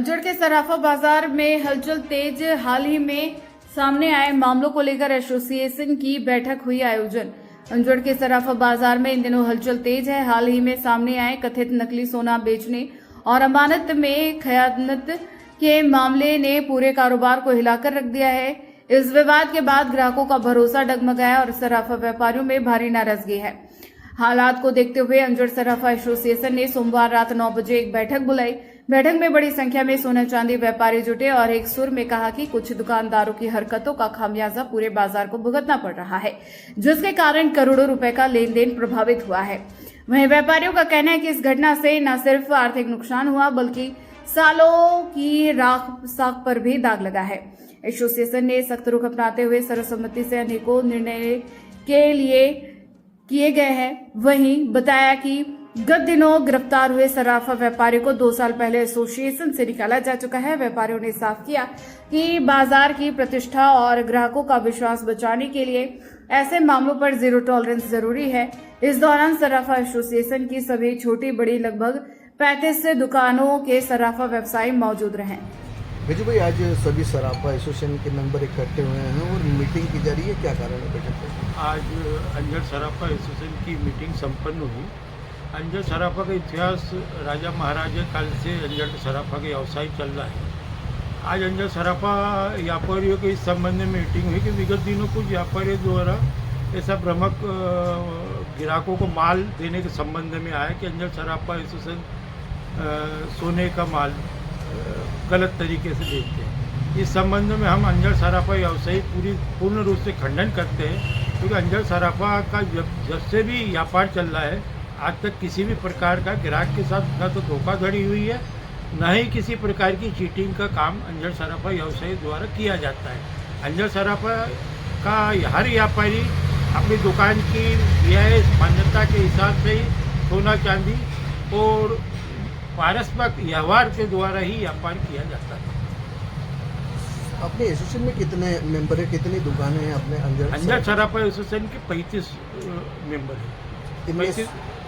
अंजड़ के सराफा बाजार में हलचल तेज। हाल ही में सामने आए मामलों को लेकर एसोसिएशन की बैठक हुई आयोजन। अंजड़ के सराफा बाजार में इन दिनों हलचल तेज है। हाल ही में सामने आए कथित नकली सोना बेचने और अमानत में खयानत के मामले ने पूरे कारोबार को हिलाकर रख दिया है। इस विवाद के बाद ग्राहकों का भरोसा डगमगाया और सराफा व्यापारियों में भारी नाराजगी है। हालात को देखते हुए अंजड़ सराफा एसोसिएशन ने सोमवार रात 9 बजे एक बैठक बुलाई। बैठक में बड़ी संख्या में सोना चांदी व्यापारी जुटे और एक सुर में कहा कि कुछ दुकानदारों की हरकतों का खामियाजा पूरे बाजार को भुगतना पड़ रहा है, जिसके कारण करोड़ों रुपए का लेन देन प्रभावित हुआ है। वहीं व्यापारियों का कहना है कि इस घटना से न सिर्फ आर्थिक नुकसान हुआ बल्कि सालों की राख साख पर भी दाग लगा है। एसोसिएशन ने सख्त रुख अपनाते हुए सर्वसम्मति से अनेकों निर्णय के लिए किए गए हैं। वहीं बताया कि गत दिनों गिरफ्तार हुए सराफा व्यापारी को 2 साल पहले एसोसिएशन से निकाला जा चुका है। व्यापारियों ने साफ किया कि बाजार की प्रतिष्ठा और ग्राहकों का विश्वास बचाने के लिए ऐसे मामलों पर जीरो टॉलरेंस जरूरी है। इस दौरान सराफा एसोसिएशन की सभी छोटी बड़ी लगभग 35 दुकानों के सराफा व्यवसायी मौजूद रहे। बिजू भाई, आज सभी सराफा एसोसिएशन के मेंबर इकट्ठे हुए हैं और मीटिंग की जा रही है, क्या कारण है बैठक में? आज अंजड़ सराफा एसोसिएशन की मीटिंग संपन्न हुई। अंजड़ सराफा का इतिहास राजा महाराजा काल से अंजड़ सराफा का व्यवसाय चल रहा है। आज अंजड़ सराफा व्यापारियों के इस संबंध में मीटिंग हुई कि विगत दिनों कुछ व्यापारियों द्वारा ऐसा भ्रामक ग्राहकों को माल देने के संबंध में आया कि अंजड़ सराफा एसोसिएशन सोने का माल गलत तरीके से देते हैं। इस संबंध में हम अंजड़ सराफा व्यवसायी पूर्ण रूप से खंडन करते हैं, क्योंकि अंजड़ सराफा का जब से भी व्यापार चल रहा है आज तक किसी भी प्रकार का ग्राहक के साथ न तो धोखाधड़ी हुई है, न ही किसी प्रकार की चीटिंग का काम अंजड़ सराफा व्यवसायी द्वारा किया जाता है। अंजड़ सराफा का हर व्यापारी अपनी दुकान की रियायत मान्यता के हिसाब से ही सोना चांदी और पारस्परिक व्यवहार के द्वारा ही व्यापार किया जाता है। अपने एसोसिएशन में कितने मेंबर है, कितनी दुकानें हैं अपने अंजड़ सराफा एसोसिएशन के 35 मेंबर हैं। इनमें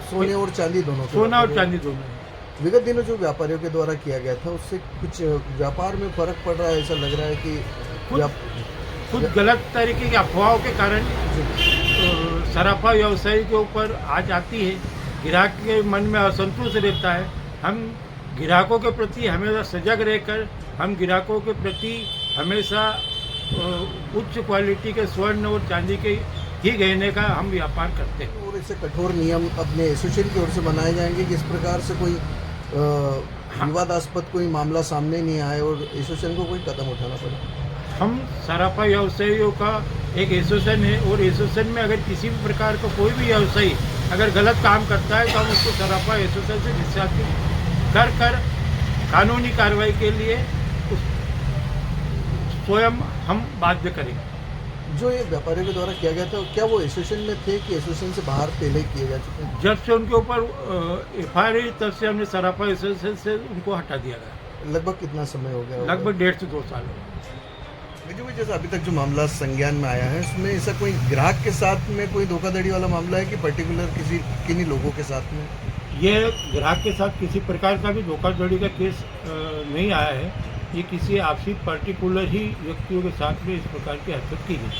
सोने और चांदी दोनों? सोना और चांदी दोनों। विगत दिनों जो व्यापारियों के द्वारा किया गया था उससे कुछ व्यापार में फर्क पड़ रहा है, ऐसा लग रहा है कि कुछ गलत तरीके की अफवाहों के कारण सराफा व्यवसायी के ऊपर आ जाती है। ग्राहक के मन में असंतोष रहता है। हम ग्राहकों के प्रति हमेशा सजग रहकर हम ग्राहकों के प्रति हमेशा उच्च क्वालिटी के स्वर्ण और चांदी के ही गहने का हम व्यापार करते हैं। और ऐसे कठोर नियम अपने एसोसिएशन की ओर से बनाए जाएंगे कि इस प्रकार से कोई विवादास्पद कोई मामला सामने नहीं आए और एसोसिएशन को कोई कदम उठाना पड़े। हम सराफा व्यवसायियों का एक एसोसिएशन है और एसोसिएशन में अगर किसी भी प्रकार का कोई भी व्यवसायी अगर गलत काम करता है तो हम उसको सराफा एसोसिएशन से निष्कासित कर कानूनी कार्रवाई के लिए स्वयं हम बाध्य करेंगे। जो ये व्यापारियों के द्वारा किया गया था, क्या वो एसोसिएशन में थे कि एसोसिएशन से बाहर पहले किए जा चुके हैं? जब से उनके ऊपर FIR हुई तब से हमने सराफा एसोसिएशन से उनको हटा दिया गया। लगभग कितना समय हो गया? लगभग 1.5 से 2 साल हो गए। बिजू भाई, जैसे अभी तक जो मामला संज्ञान में आया है उसमें ऐसा कोई ग्राहक के साथ में कोई धोखाधड़ी वाला मामला है कि पर्टिकुलर किन्हीं लोगों के साथ में? ये ग्राहक के साथ किसी प्रकार का भी धोखाधड़ी का केस नहीं आया है। ये किसी आपसी पर्टिकुलर ही व्यक्तियों के साथ में इस प्रकार की हरकत की गई।